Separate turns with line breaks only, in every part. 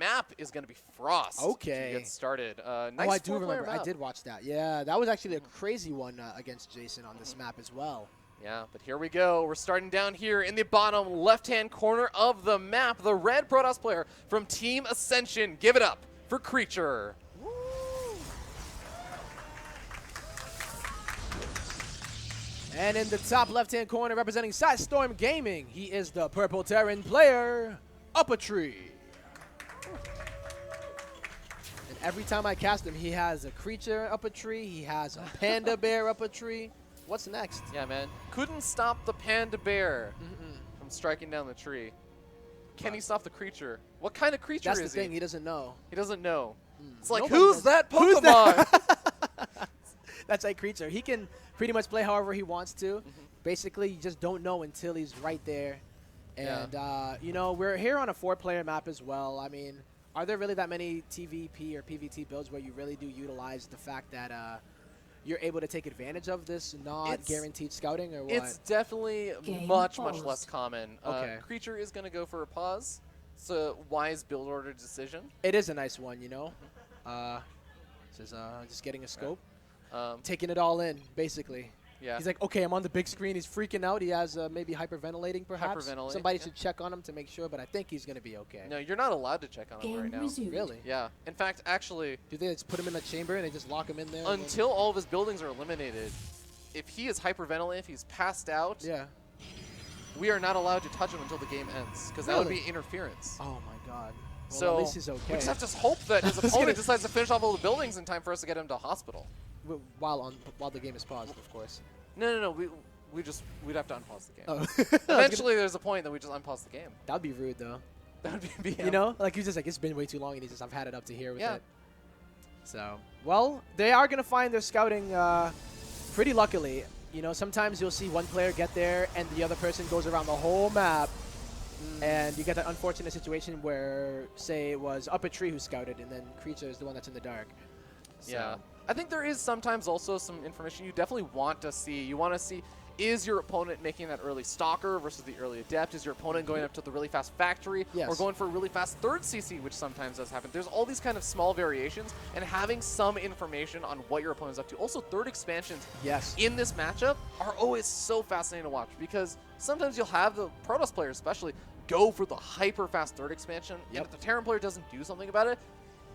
map is going to be Frost.
Okay.
To get started.
Oh,
Nice
I do remember.
map.
I did watch that. Yeah, that was actually a crazy one against Jason on this map as well.
Yeah, but here we go. We're starting down here in the bottom left-hand corner of the map. The red Protoss player from Team Ascension. Give it up for Creature.
Woo. And in the top left-hand corner, representing Storm Gaming, he is the Purple Terran player, UpATree. And every time I cast him, he has a creature UpATree, he has a panda bear UpATree. What's next?
Yeah, man. Couldn't stop the panda bear from striking down the tree. Can he stop the creature? What kind of creature is he?
That's the thing, he doesn't know.
He doesn't know. It's like,
Nobody
who's
does.
that
Who's
Pokemon?
that? That's a creature. He can pretty much play however he wants to. Basically, you just don't know until he's right there. And, you know, we're here on a 4-player map as well. I mean, are there really that many TVP or PVT builds where you really do utilize the fact that you're able to take advantage of this not-guaranteed scouting, or what?
It's definitely much less common.
Okay.
Creature is going to go for a pause. It's a wise build order decision.
It is a nice one, you know. This is just getting a scope. Taking it all in, basically.
Yeah.
He's like, okay, I'm on the big screen. He's freaking out. He has maybe hyperventilating, perhaps. Somebody should check on him to make sure, but I think he's going to be okay.
No, you're not allowed to check on him right now.
Really?
Yeah. In fact, actually...
Do they just put him in the chamber and they just lock him in there?
Until all of his buildings are eliminated, if he is hyperventilating, if he's passed out, we are not allowed to touch him until the game ends, because that would be interference.
Oh, my God. Well,
so
at least he's okay.
we just have to hope that his opponent decides to finish off all the buildings in time for us to get him to hospital.
While the game is paused, of course.
No. We'd have to unpause the game.
Oh.
Eventually, there's a point that we just unpause the game.
That'd be rude, though.
That would be
you know, like he's just like, it's been way too long, and he's just, I've had it up to here with
Yeah.
it. So, well, they are gonna find their scouting pretty luckily. You know, sometimes you'll see one player get there, and the other person goes around the whole map, and you get that unfortunate situation where, say, it was UpATree who scouted, and then Creature is the one that's in the dark. So.
Yeah. I think there is sometimes also some information you definitely want to see. You want to see, is your opponent making that early Stalker versus the early Adept? Is your opponent going up to the really fast Factory or going for a really fast third CC, which sometimes does happen? There's all these kind of small variations, and having some information on what your opponent's up to. Also, third expansions in this matchup are always so fascinating to watch, because sometimes you'll have the Protoss players especially go for the hyper fast third expansion, and if the Terran player doesn't do something about it,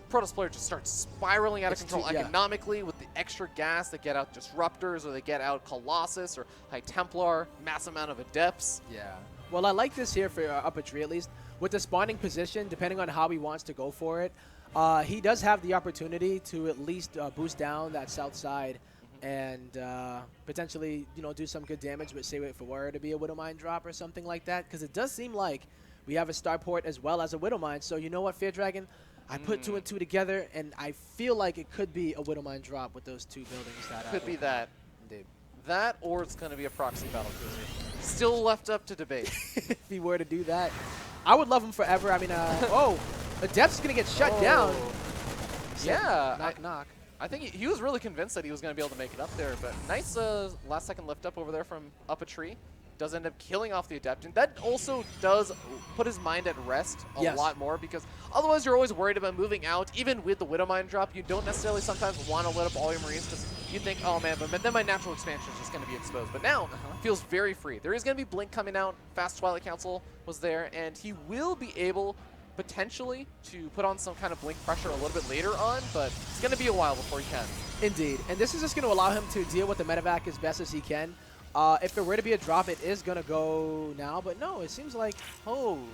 Protoss player just starts spiraling out of control economically with the extra gas. They get out Disruptors, or they get out Colossus or High Templar, mass amount of Adepts.
Yeah. Well, I like this here for UpATree, at least. With the spawning position, depending on how he wants to go for it, he does have the opportunity to at least boost down that south side and potentially, you know, do some good damage with, say, if it were to be a Widowmine drop or something like that, because it does seem like we have a Starport as well as a Widowmine. So you know what, Fear Dragon? I put 2 and 2 together, and I feel like it could be a Widowmine drop with those 2 buildings. That
could be that.
Indeed.
That, or it's going to be a proxy battle cruiser. Still left up to debate.
If he were to do that, I would love him forever. I mean, Adept's going to get shut down.
Yeah.
Knock, knock.
I think he was really convinced that he was going to be able to make it up there, but nice last-second lift up over there from UpATree. Does end up killing off the Adept, and that also does put his mind at rest a lot more, because otherwise you're always worried about moving out. Even with the Widowmine drop, you don't necessarily sometimes want to lit up all your Marines, because you think, oh man, but then my natural expansion is just going to be exposed. But now, feels very free. There is going to be Blink coming out. Fast Twilight Council was there, and he will be able potentially to put on some kind of Blink pressure a little bit later on, but it's going to be a while before he can.
Indeed, and this is just going to allow him to deal with the medevac as best as he can. If there were to be a drop, it is going to go now, but no, it seems like,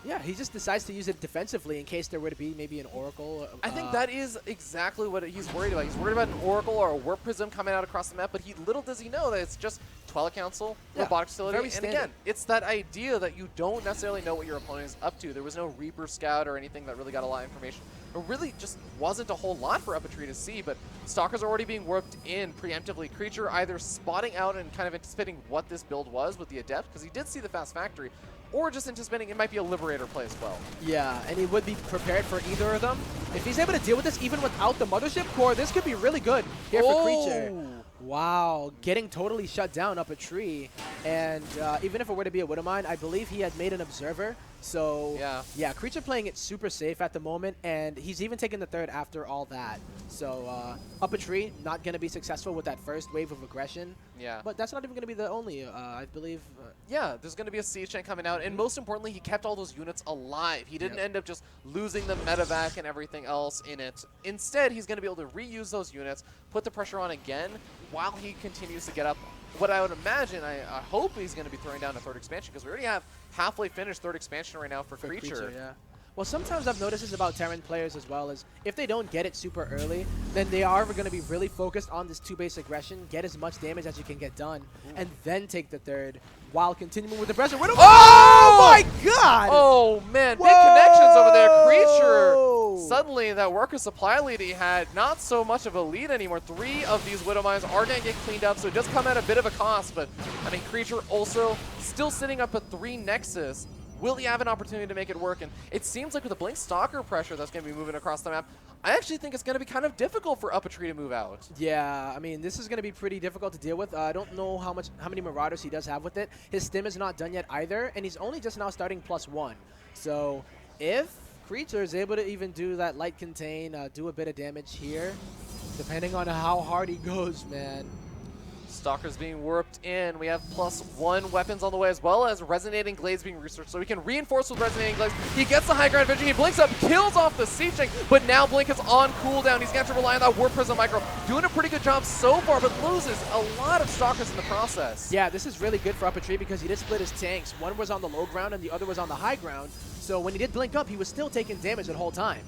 yeah, he just decides to use it defensively in case there were to be maybe an Oracle.
I think that is exactly what he's worried about. He's worried about an Oracle or a Warp Prism coming out across the map, but little does he know that it's just Twilight Council, Robotic Facility, and again, it's that idea that you don't necessarily know what your opponent is up to. There was no Reaper Scout or anything that really got a lot of information. There really just wasn't a whole lot for UpATree to see, but Stalkers are already being worked in preemptively. Creature either spotting out and kind of anticipating what this build was with the Adept, because he did see the Fast Factory, or just anticipating it might be a Liberator play as well. Yeah, and he would be prepared for either of them. If he's able to deal with this even without the Mothership Core, this could be really good here for Creature. Wow, getting totally shut down UpATree, and even if it were to be a Widowmine, I believe he had made an Observer
So, yeah, Creature playing it super safe at the moment, and he's even taking the third after all that. So, UpATree not going to be successful with that first wave of aggression.
Yeah.
But that's not even going to be the only, I believe.
Yeah, there's going to be a siege tank coming out, and most importantly, he kept all those units alive. He didn't end up just losing the medevac and everything else in it. Instead, he's going to be able to reuse those units, put the pressure on again, while he continues to get up. What I would imagine, I hope he's going to be throwing down a third expansion, because we already have halfway finished third expansion right now for Creature.
Yeah. Well, sometimes I've noticed this about Terran players as well, is if they don't get it super early, then they are going to be really focused on this 2-base aggression, get as much damage as you can get done, and then take the third while continuing with the pressure. Oh my god!
Oh man, big connections over there. Creature. Suddenly, that worker supply lead he had, not so much of a lead anymore. 3 of these Widow Mines are going to get cleaned up, so it does come at a bit of a cost, but I mean, Creature also still sitting up at 3 Nexus. Will he have an opportunity to make it work? And it seems like with the Blink Stalker pressure that's going to be moving across the map, I actually think it's going to be kind of difficult for UpATree to move out.
Yeah, I mean, this is going to be pretty difficult to deal with. I don't know how many Marauders he does have with it. His stim is not done yet either, and he's only just now starting +1. So if Creature is able to even do that light contain, do a bit of damage here, depending on how hard he goes, man.
Stalker's being warped in. We have +1 weapons on the way, as well as Resonating Glades being researched, so we can reinforce with Resonating Glades. He gets the high ground advantage. He blinks up, kills off the siege tank, but now Blink is on cooldown. He's going to have to rely on that Warp Prism Micro. Doing a pretty good job so far, but loses a lot of Stalkers in the process.
Yeah, this is really good for UpATree because he did split his tanks. One was on the low ground and the other was on the high ground. So when he did blink up, he was still taking damage the whole time.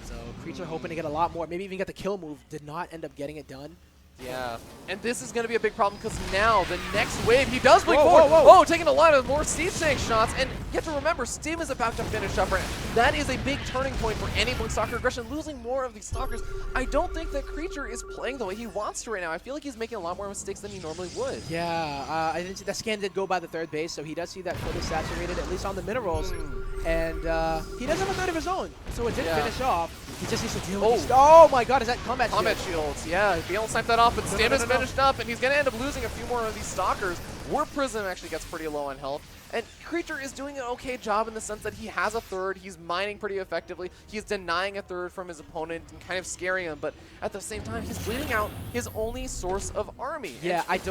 So Creature hoping to get a lot more, maybe even get the kill move, did not end up getting it done.
Yeah, and this is going to be a big problem because now the next wave, he does blink forward. Oh, taking a lot of more siege tank shots, and you have to remember, Steam is about to finish up right now. That is a big turning point for any Blink Stalker aggression, losing more of these Stalkers. I don't think that Creature is playing the way he wants to right now. I feel like he's making a lot more mistakes than he normally would.
Yeah, I didn't see that scan did go by the third base, so he does see that fully saturated, at least on the minerals. And he does have a third of his own, so it did finish off. He just needs to deal with these. Oh my god, is that combat shield?
Combat shields, yeah. Be able to snipe that off, but Stim is finished up, and he's going to end up losing a few more of these Stalkers. Warp Prism actually gets pretty low on health. And Creature is doing an okay job in the sense that he has a third, he's mining pretty effectively, he's denying a third from his opponent and kind of scaring him, but at the same time, he's bleeding out his only source of army.
Yeah,
if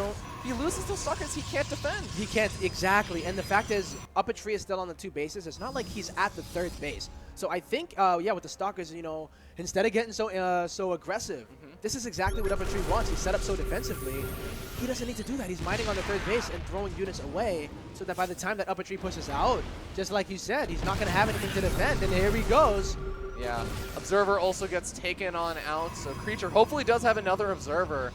he loses those Stalkers, he can't defend.
He can't, exactly. And the fact is, UpATree is still on the 2 bases. It's not like he's at the third base. So I think, yeah, with the Stalkers, you know, instead of getting so aggressive, this is exactly what UpATree wants. He's set up so defensively. He doesn't need to do that. He's mining on the third base and throwing units away so that by the time that UpATree pushes out, just like you said, he's not going to have anything to defend. And here he goes.
Yeah. Observer also gets taken on out, so Creature hopefully does have another Observer.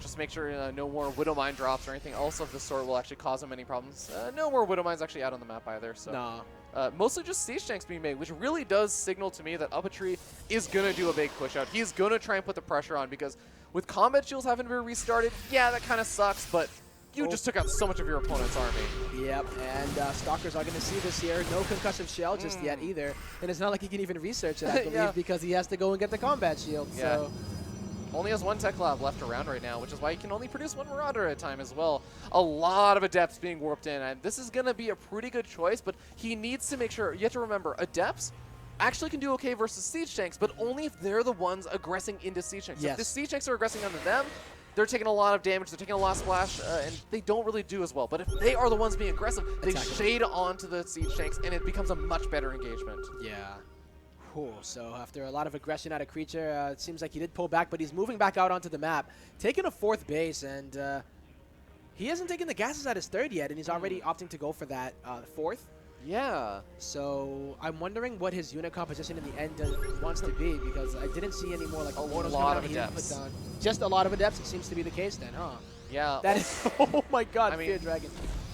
Just make sure no more Widow Mine drops or anything else of the sort will actually cause him any problems. No more Widow Mines actually out on the map either. So.
No.
Mostly just siege tanks being made, which really does signal to me that UpATree is going to do a big push out. He's going to try and put the pressure on because with combat shields having to be restarted, yeah, that kind of sucks, but you just took out so much of your opponent's army.
Yep, and Stalkers are going to see this here. No concussive shell just yet either. And it's not like he can even research it, I believe, because he has to go and get the combat shield.
Yeah.
So.
Only has 1 Tech Lab left around right now, which is why he can only produce 1 Marauder at a time as well. A lot of Adepts being warped in, and this is going to be a pretty good choice, but he needs to make sure, you have to remember, Adepts actually can do okay versus Siege Tanks, but only if they're the ones aggressing into Siege Tanks.
Yes.
If the Siege Tanks are aggressing onto them, they're taking a lot of damage, they're taking a lot of splash, and they don't really do as well. But if they are the ones being aggressive, they shade onto the Siege Tanks, and it becomes a much better engagement.
Yeah. Cool. So after a lot of aggression out of Creature, it seems like he did pull back, but he's moving back out onto the map, taking a 4th base, and he hasn't taken the gases at his 3rd yet, and he's already opting to go for that 4th.
Yeah.
So I'm wondering what his unit composition in the end wants to be, because I didn't see any more like
a lot of
Adepts. Put down. Just a lot of Adepts. It seems to be the case then, huh?
Yeah.
That is. Oh my God,
I mean,
Fear Dragon.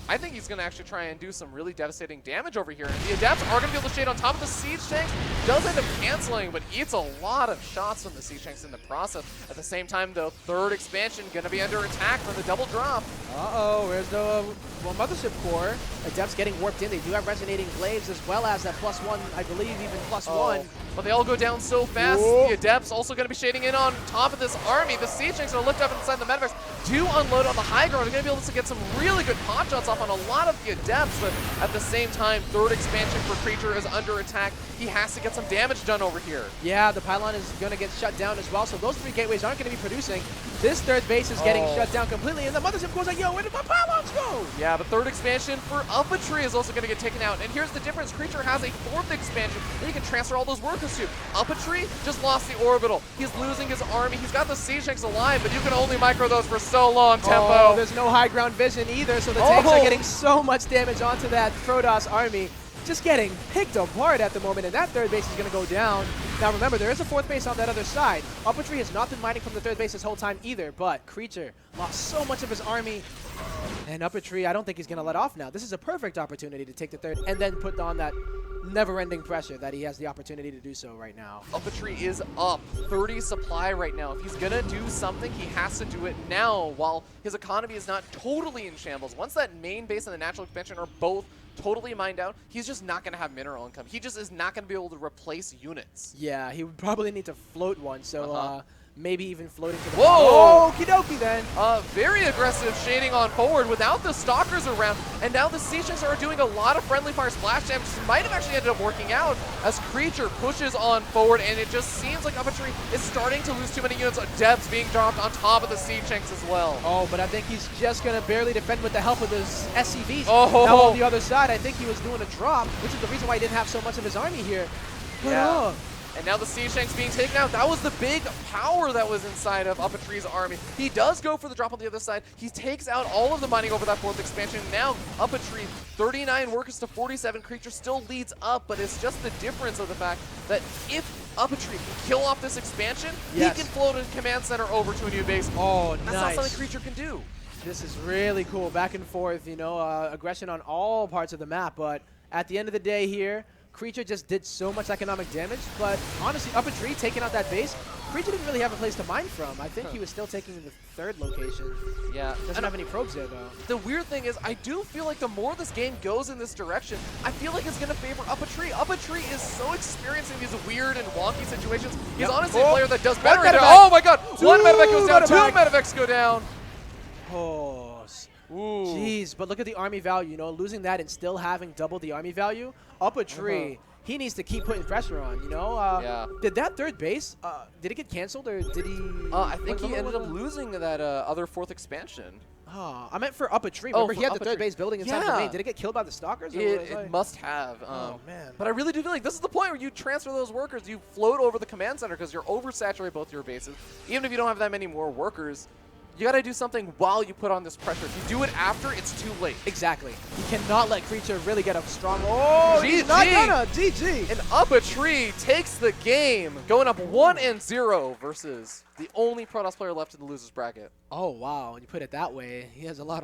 I think he's going to actually try and do some really devastating damage over here. And the Adepts are going to be able to shade on top of the Siege Tanks. Does end up canceling, but eats a lot of shots from the Siege Tanks in the process. At the same time, the 3rd expansion going to be under attack from the double drop.
Uh-oh, where's the Mothership Core? Adepts getting warped in. They do have Resonating Glaives as well as that +1, I believe even +1.
But they all go down so fast. Whoa. The Adepts also going to be shading in on top of this army. The Siege Tanks are lifted up inside the medevacs. Do unload on the high ground. They're going to be able to get some really good pot shots off off on a lot of the Adepts, but at the same time, third expansion for Creature is under attack. He has to get some damage done over here.
Yeah, the pylon is going to get shut down as well, so those 3 gateways aren't going to be producing. This third base is getting shut down completely, and the Mothership goes like, yo, where did my pylons go?
Yeah, but third expansion for UpATree is also going to get taken out. And here's the difference. Creature has a 4th expansion that you can transfer all those workers to. UpATree just lost the orbital. He's losing his army. He's got the siege tanks alive, but you can only micro those for so long, Tempo.
Oh, there's no high ground vision either, so the tanks are getting so much damage onto that Protoss army. Just getting picked apart at the moment, and that third base is going to go down. Now remember, there is a 4th base on that other side. UpATree has not been mining from the 3rd base this whole time either, but Creature lost so much of his army. And UpATree, I don't think he's going to let off now. This is a perfect opportunity to take the 3rd and then put on that never-ending pressure that he has the opportunity to do so right now.
UpATree is up 30 supply right now. If he's going to do something, he has to do it now while his economy is not totally in shambles. Once that main base and the natural expansion are both totally mined out, he's just not going to have mineral income. He just is not going to be able to replace units.
Yeah, he would probably need to float one, so maybe even floating to the...
Whoa!
Okie dokie then.
Very aggressive shading on forward without the stalkers around, and now the siege tanks are doing a lot of friendly fire splash damage. Might have actually ended up working out as Creature pushes on forward, and it just seems like UpATree is starting to lose too many units. Depths being dropped on top of the siege tanks as well.
Oh, but I think he's just going to barely defend with the help of his SCVs.
Oh.
Now on the other side, I think he was doing a drop, which is the reason why he didn't have so much of his army here. But,
yeah. And now the siege tanks being taken out. That was the big power that was inside of UpATree's army. He does go for the drop on the other side. He takes out all of the mining over that 4th expansion. Now UpATree, 39 workers to 47. Creature still leads up, but it's just the difference of the fact that if UpATree can kill off this expansion, he can float a command center over to a new base.
Oh,
That's not something Creature can do.
This is really cool. Back and forth, you know, aggression on all parts of the map. But at the end of the day here, Creature just did so much economic damage, but honestly, UpATree taking out that base, Creature didn't really have a place to mine from. I think he was still taking the 3rd location.
Yeah.
Doesn't have any probes there, though.
The weird thing is, I do feel like the more this game goes in this direction, I feel like it's going to favor UpATree. UpATree is so experienced in these weird and wonky situations. He's honestly a player that does better in it. Oh my god! One medevac goes down, 2 medevacs go down.
Oh,
ooh.
Jeez, but look at the army value, you know, losing that and still having double the army value. UpATree, he needs to keep putting pressure on, you know?
Yeah.
Did that 3rd base, did it get canceled or did he...
I think he ended up losing that other 4th expansion.
Oh, I meant for UpATree. Remember, he had the 3rd base building inside the main. Did it get killed by the stalkers? Or
it must have.
Oh, man.
But I really do feel like this is the point where you transfer those workers, you float over the command center because you're oversaturating both your bases. Even if you don't have that many more workers, you got to do something while you put on this pressure. If you do it after, it's too late.
Exactly. You cannot let Creature really get a strong... Oh, he's not gonna. GG.
And UpATree takes the game, going up 1-0 versus the only Protoss player left in the losers bracket.
Oh, wow. When you put it that way, he has a lot of...